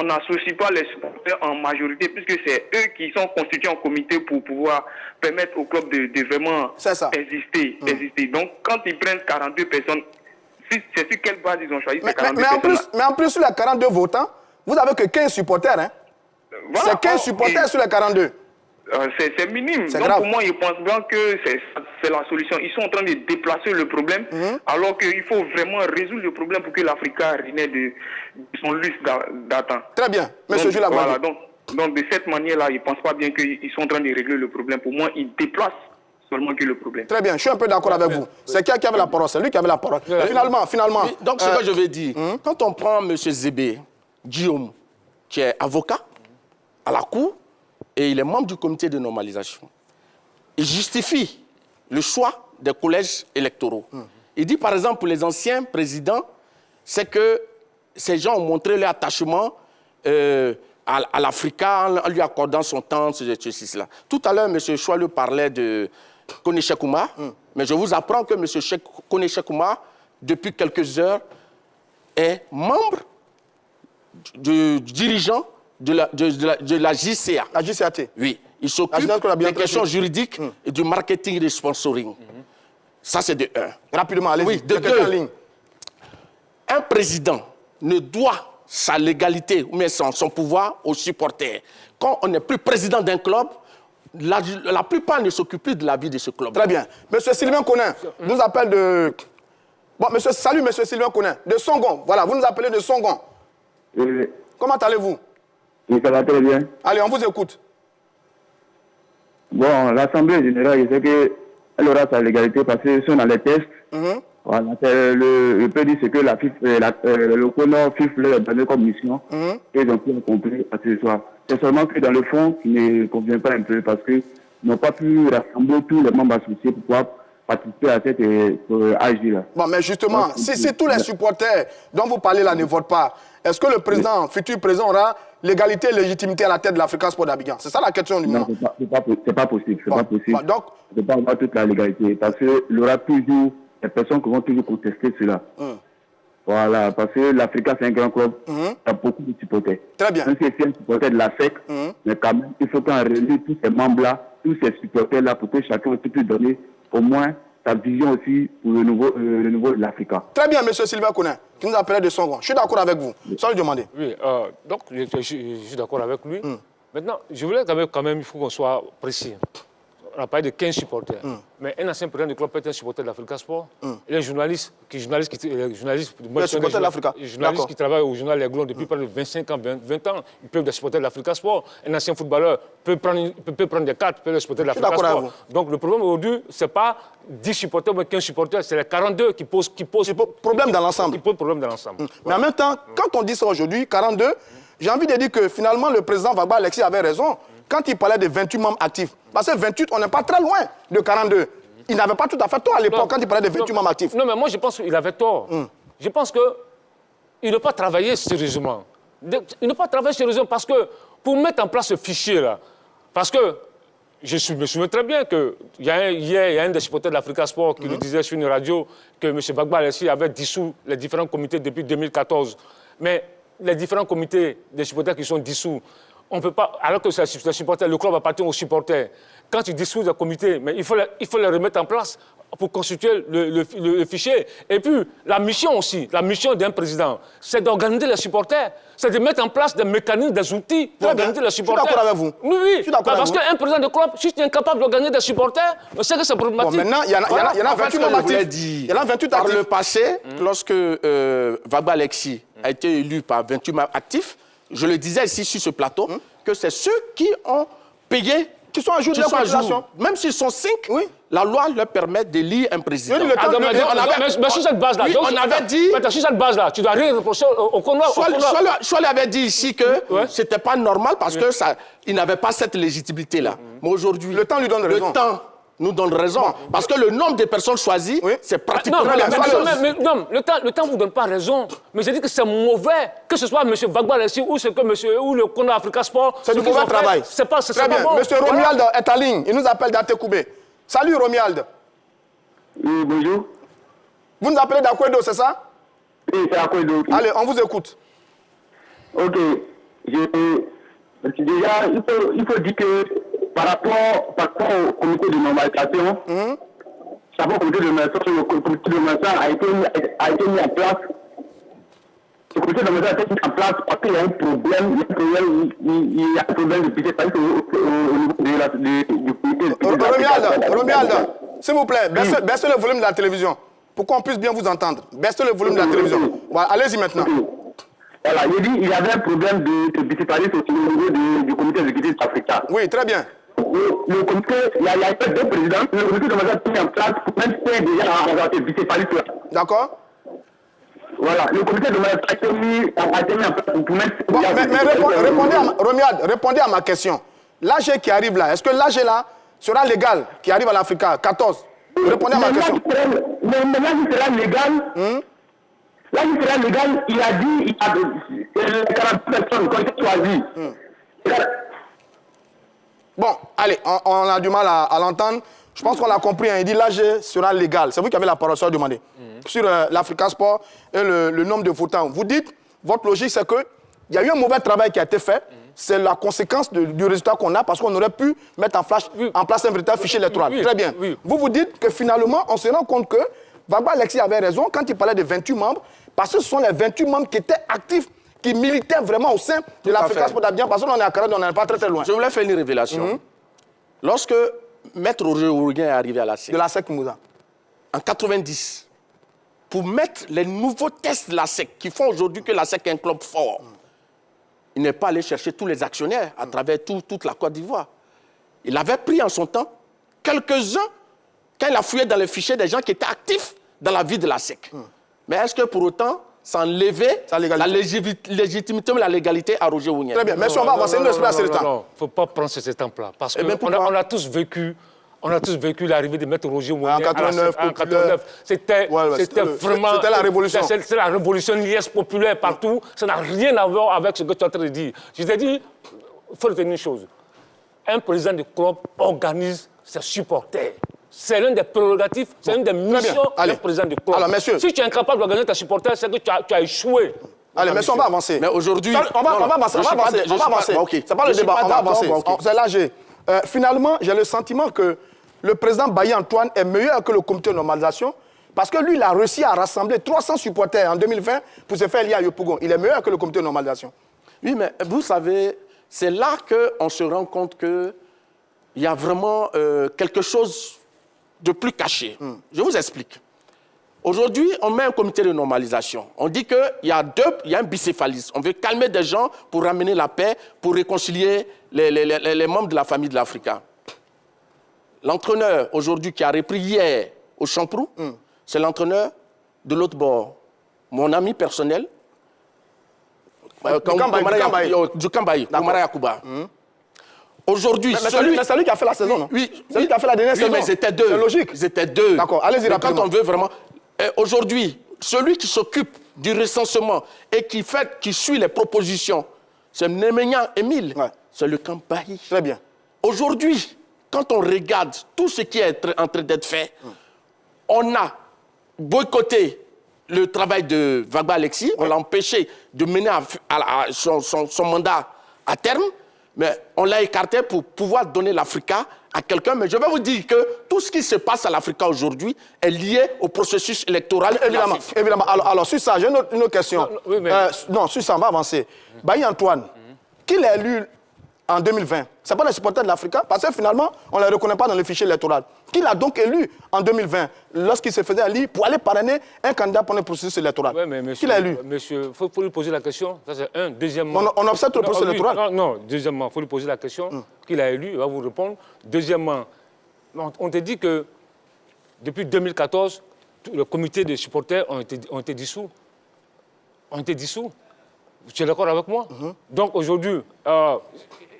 n'associe pas les supporters en majorité, puisque c'est eux qui sont constitués en comité pour pouvoir permettre au club de vraiment exister. Donc, quand ils prennent 42 personnes, c'est sur quelle base ils ont choisi ces 42 personnes? Mais en plus, sur les 42 votants, vous n'avez que 15 supporters. Hein? Voilà, c'est 15 supporters sur les 42. C'est minime. Donc grave. pour moi, je pense bien que c'est la solution. Ils sont en train de déplacer le problème, alors qu'il faut vraiment résoudre le problème pour que l'Africa renaisse de son lustre d'antan. Très bien, monsieur Jules Agbangui. Voilà, donc de cette manière-là, je ne pense pas bien qu'ils sont en train de régler le problème. Pour moi, ils déplacent seulement que le problème. Très bien, je suis un peu d'accord avec vous. C'est qui avait la parole? C'est lui qui avait la parole. Finalement. Donc ce que je veux dire, quand on prend M. Zébé, Guillaume, qui est avocat à la Cour, et il est membre du comité de normalisation, il justifie le choix des collèges électoraux. Il dit par exemple pour les anciens présidents, c'est que ces gens ont montré leur attachement à l'Africa en lui accordant son temps, cela. Tout à l'heure, M. Choualio parlait de Kone Cheikh Oumar, mais je vous apprends que M. Kone Cheikh Oumar, depuis quelques heures, est membre du dirigeant de la JCA. La JCAT. Oui. Il s'occupe des questions juridiques et du marketing et du sponsoring. Ça, c'est de 1. Rapidement, allez-y. Oui, de 2. Un président ne doit sa légalité ou même son pouvoir aux supporters. Quand on n'est plus président d'un club, la plupart ne s'occupent plus de la vie de ce club. Très bien. Monsieur Sylvain Conin nous appelle de... Bon, salut, monsieur Sylvain Conin, de Songon. Voilà, vous nous appelez de Songon. Oui. Comment allez-vous? Oui, ça va très bien. Allez, on vous écoute. Bon, l'Assemblée générale, je sais qu'elle aura sa légalité parce que sont dans les tests. Voilà, le peut dire que la FIFA, le CONOR FIFA leur a donné comme mission et ils ont pu accomplir à ce soir. C'est seulement que dans le fond, qui ne convient pas un peu parce qu'ils n'ont pas pu rassembler tous les membres associés pour pouvoir participer à cette AG-là. Bon, mais justement, si tous les supporters dont vous parlez là ne votent pas, est-ce que le président, futur président, aura l'égalité et légitimité à la tête de l'Africa Sport d'Abidjan? C'est ça la question du moment. Non, c'est pas possible. Bon, donc, il ne peut pas avoir toute la légalité parce qu'il y aura toujours des personnes qui vont toujours contester cela. Voilà, parce que l'Africa, c'est un grand club, il y a beaucoup de supporters. Très bien. Même si c'est un supporter de la SEC, mais quand même, il faut qu'on réunisse tous ces membres-là, tous ces supporters-là, pour que chacun puisse donner au moins sa vision aussi pour le niveau de l'Africa. Très bien, M. Sylvain Kounin, qui nous appelait de Songon. Je suis d'accord avec vous. Sans lui demander. Oui, donc je suis d'accord avec lui. Maintenant, je voulais quand même, il faut qu'on soit précis. On a parlé de 15 supporters. Mais un ancien président du club peut être un supporter de l'Africa Sport. Et les journalistes qui travaillent au journal L'Aiglon depuis près de 25 ans, 20 ans, ils peuvent être supporters de l'Africa Sport. Un ancien footballeur peut prendre des cartes, peut être supporter de l'Africa Sport. Donc le problème aujourd'hui, ce n'est pas 10 supporters ou 15 supporters, c'est les 42 qui posent problème dans l'ensemble. Mais en même temps, quand on dit ça aujourd'hui, 42, j'ai envie de dire que finalement le président Vagba Alexis avait raison quand il parlait de 28 membres actifs. Parce que 28, on n'est pas très loin de 42. Il n'avait pas tout à fait tort à l'époque quand il parlait de 28 membres actifs. Non, mais moi je pense qu'il avait tort. Je pense qu'il n'a pas travaillé sérieusement. Il n'a pas travaillé sérieusement parce que pour mettre en place ce fichier-là, parce que je me souviens très bien qu'il y a un des supporters de l'Africa Sport qui nous disait sur une radio que M. Vagba Alexis avait dissous les différents comités depuis 2014. Mais les différents comités des supporters qui sont dissous, on peut pas, alors que c'est les supporters, le club appartient aux supporters. Quand tu dissous le comité, mais il faut les remettre en place pour constituer le fichier. Et puis, la mission aussi, la mission d'un président, c'est d'organiser les supporters, c'est de mettre en place des mécanismes, des outils pour organiser les supporters. Je suis d'accord avec vous. Oui, parce qu'un président de club, si tu es incapable d'organiser des supporters, c'est que c'est problématique. Bon, maintenant, il y en a 28 membres actifs. Il y en a 28 par actifs. le passé, lorsque Vagba Alexis a été élu par 28 membres actifs, je le disais ici sur ce plateau, que c'est ceux qui ont payé, qui sont à jour de la population. Même s'ils sont 5, la loi leur permet d'élire un président. Mais sur cette base-là, on avait dit... Sur cette base-là, tu dois rien reprocher au Congo. Cholet avait dit ici que ce n'était pas normal parce qu'il n'avait pas cette légitimité-là. Mais aujourd'hui... Le temps lui donne raison. Le temps nous donne raison. Parce que le nombre de personnes choisies, c'est pratiquement la même chose. Non, le temps ne vous donne pas raison. Mais je dis que c'est mauvais, que ce soit M. Vagba Alexis ou le Congo Africa Sport. C'est du mauvais travail. C'est pas bon. M. Romuald est en ligne. Il nous appelle d'Atekoubé. Salut Romuald. Oui, bonjour. Vous nous appelez d'Akwedo, c'est ça? Oui, c'est Akwedo. Allez, on vous écoute. Ok. Déjà, il faut dire que par rapport au comité de normalisation, le comité de normalisation a été mis en place. Le comité de normalisation a été mis en place parce qu'il y a un problème, il y a un problème de budget au niveau du comité. Romuald, s'il vous plaît, baissez le volume de la télévision pour qu'on puisse bien vous entendre. Baissez le volume de la télévision. Voilà, allez-y maintenant. Voilà, il dit qu'il y avait un problème de bicéphalisme au niveau du comité exécutif africain. Oui, très bien. Le comité, il y a deux présidents, le comité de normalisation a été mis en place pour même faire déjà un bicéphalisme. D'accord. Voilà, le comité de normalisation a été mis en place pour mettre... mais répondez à ma question. L'AG qui arrive là, est-ce que l'AG là sera légal, qui arrive à l'Africa, 14? Répondez à ma question. Mais l'AG sera légal. Là, il sera légal, il a dit, il y a 40 personnes qui ont été choisies. Bon, allez, on a du mal à l'entendre. Je pense qu'on l'a compris. Hein. Il dit l'AG sera légal. C'est vous qui avez la parole, ça demandé. Sur l'Africa Sport et le nombre de votants. Vous dites, votre logique, c'est qu'il y a eu un mauvais travail qui a été fait. C'est la conséquence du résultat qu'on a parce qu'on aurait pu mettre en place un véritable fichier électoral. Très bien. Vous dites que finalement, on se rend compte que Vagba Alexis avait raison quand il parlait de 28 membres parce que ce sont les 28 membres qui étaient actifs, qui militaient vraiment au sein de l'Africa Sport d'Abidjan parce qu'on est à 40, on n'est pas très très loin. Je voulais faire une révélation. Lorsque Maître Roger Ourguin est arrivé à la SEC, de la SEC Moussa, en 90, pour mettre les nouveaux tests de la SEC qui font aujourd'hui que la SEC est un club fort, il n'est pas allé chercher tous les actionnaires à travers toute la Côte d'Ivoire. Il avait pris en son temps quelques-uns quand il a fouillé dans les fichiers des gens qui étaient actifs dans la vie de la SEC. Mais est-ce que pour autant, sans enlever la légitimité ou la légalité à Roger Wounier. Très bien, mais si on va avancer, il nous reste assez de temps. Non, il ne faut pas prendre cet exemple-là. Parce qu'on a tous vécu l'arrivée de Maître Roger Wounier en 89. C'était vraiment... C'était la révolution. C'était la révolution, liesse populaire partout. Ça n'a rien à voir avec ce que tu es en train de dire. Je t'ai dit, il faut retenir une chose. Un président de club organise ses supporters. C'est l'un des prérogatives, c'est l'une des missions du président du club. Alors, messieurs. Si tu es incapable d'organiser tes supporters, c'est que tu as échoué. Allez, messieurs, on va avancer. Mais aujourd'hui... On va avancer. C'est pas le débat, on va avancer. C'est là, finalement, j'ai le sentiment que le président Bailly Antoine est meilleur que le comité de normalisation parce que lui, il a réussi à rassembler 300 supporters en 2020 pour se faire lier à Yopougon. Il est meilleur que le comité de normalisation. Oui, mais vous savez, c'est là qu'on se rend compte qu'il y a vraiment quelque chose de plus caché. Je vous explique. Aujourd'hui, on met un comité de normalisation. On dit qu'il y a un bicéphalisme. On veut calmer des gens pour ramener la paix, pour réconcilier les membres de la famille de l'Africa. L'entraîneur, aujourd'hui, qui a repris hier au Champrou, c'est l'entraîneur de l'autre bord. Mon ami personnel, du Kambaï, Oumara Yakuba. Aujourd'hui, c'est lui qui a fait la saison, non? Oui. C'est lui qui a fait la dernière saison. Mais ils étaient deux. C'est logique. Ils étaient deux. D'accord, allez-y rapidement. Quand on veut vraiment... Aujourd'hui, celui qui s'occupe du recensement et qui suit les propositions, c'est Nemenya Émile. Ouais. C'est le Kambaï. Très bien. Aujourd'hui, quand on regarde tout ce qui est en train d'être fait, on a boycotté le travail de Vagba Alexis, on l'a empêché de mener son mandat à terme, mais on l'a écarté pour pouvoir donner l'Africa à quelqu'un. Mais je vais vous dire que tout ce qui se passe à l'Africa aujourd'hui est lié au processus électoral. Évidemment. Alors, sur ça, j'ai une autre question. Non, sur ça, on va avancer. Bailly Antoine, qui l'a élu en 2020? Ce n'est pas les supporters de l'Africa, parce que finalement, on ne les reconnaît pas dans le fichier électoral. Qui l'a donc élu en 2020, lorsqu'il se faisait élire pour aller parrainer un candidat pour le processus électoral? Qui l'a élu? Monsieur, il faut lui poser la question. Ça, c'est un. Deuxièmement... On observe le processus électoral. Non, deuxièmement, il faut lui poser la question. Qui l'a élu? Il va vous répondre. Deuxièmement, on te dit que depuis 2014, le comité de supporters ont été dissous. Tu es d'accord avec moi? Donc aujourd'hui,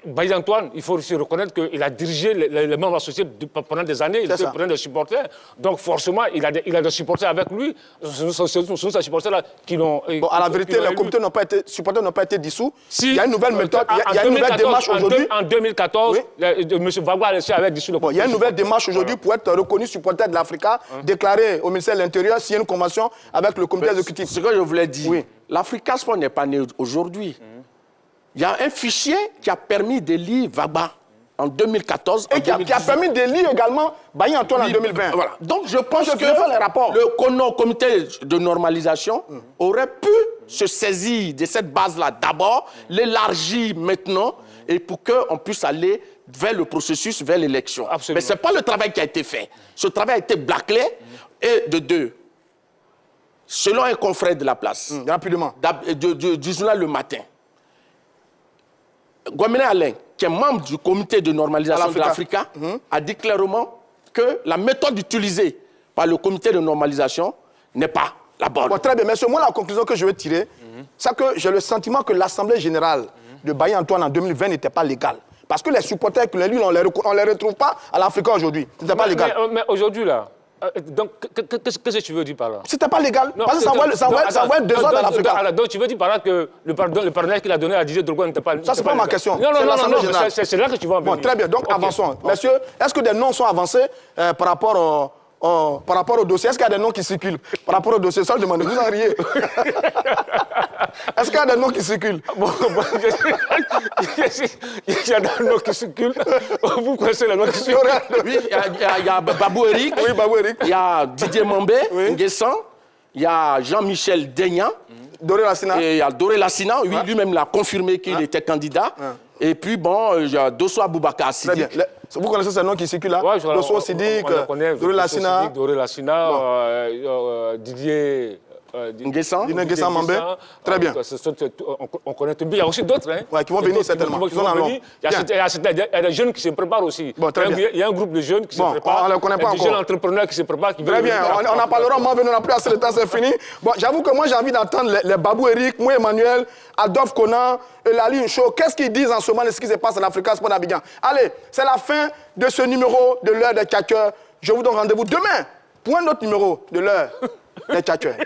Bailly Antoine, il faut aussi reconnaître qu'il a dirigé les membres associés pendant des années, il était président des supporters. Donc forcément, il a des supporters avec lui. Ce sont ces supporters-là qui l'ont... Bon, à la vérité, les comités supporters n'ont pas été dissous. Il y a une nouvelle méthode, il y a une nouvelle démarche aujourd'hui. En 2014, M. Vagba Alexis avait dissous le comité. Il y a une nouvelle démarche aujourd'hui pour être reconnu supporter de l'Africa, déclaré au ministère de l'Intérieur, signer une convention avec le comité exécutif. Ce que je voulais dire, l'Africa Sport n'est pas né aujourd'hui. Il y a un fichier qui a permis d'élire Vagba en 2014. Et qui a permis d'élire également Bailly Antoine en 2020. Voilà. Donc je pense que le comité de normalisation aurait pu se saisir de cette base-là d'abord, l'élargir maintenant, et pour qu'on puisse aller vers le processus, vers l'élection. Mais ce n'est pas le travail qui a été fait. Ce travail a été bâclé. Et de deux, selon un confrère de la place, rapidement, du journal Le Matin, Gwamene Alain, qui est membre du comité de normalisation de l'Africa, a dit clairement que la méthode utilisée par le comité de normalisation n'est pas la bonne. Bon, très bien, monsieur. Moi, la conclusion que je veux tirer, c'est que j'ai le sentiment que l'Assemblée générale de Bailly Antoine en 2020 n'était pas légale. Parce que les supporters que l'élu, on ne les retrouve pas à l'Africa aujourd'hui. Ce n'était pas légal. Mais aujourd'hui, là, donc, qu'est-ce que tu veux dire par là? C'était pas légal. Non, parce que ça envoie 2 ans dans l'Africa. Donc, tu veux dire par là que le parrainage qu'il a donné à Didier Drogba n'était pas... Ça, c'est pas ma question. Non, c'est là que tu vas en venir. Bon, très bien. Donc, avançons. Messieurs, est-ce que des noms sont avancés par rapport au dossier? Est-ce qu'il y a des noms qui circulent par rapport au dossier? Ça, je demande. Vous en riez. Est-ce qu'il y a des noms qui circulent? Il y a des noms qui circulent. Vous connaissez les noms qui circulent? Oui, il y a Babou Eric. Oui, Babou Eric. Il y a Didier Mambé, Nguessan. Il y a Jean-Michel Deignan. Doré Lassina. Et il y a Doré Lassina. Oui, lui-même l'a confirmé qu'il était candidat. Et puis, bon, il y a Dosso Aboubakar Sidik. Vous connaissez ces noms qui circulent là? Dosso Sidik, Doré Lassina. Didier... Nguessan Mambé. Très bien. On connaît tout bien. Il y a aussi d'autres. Ouais, qui vont venir certainement. Il y a des jeunes qui se préparent aussi. Bon, il y a un groupe de jeunes qui se préparent. On ne les connaît pas encore. Des jeunes entrepreneurs qui se préparent. Très bien. On en parlera. Moi, on n'a plus assez de temps, c'est fini. Bon, j'avoue que moi, j'ai envie d'entendre les Babou Eric, moi Emmanuel, Adolphe Conan, Lali Ncho. Qu'est-ce qu'ils disent en ce moment de ce qui se passe à l'Africa Sport d'Abidjan? Allez, c'est la fin de ce numéro de l'heure des Tchatcheurs. Je vous donne rendez-vous demain pour un autre numéro de l'heure des Tchatcheurs.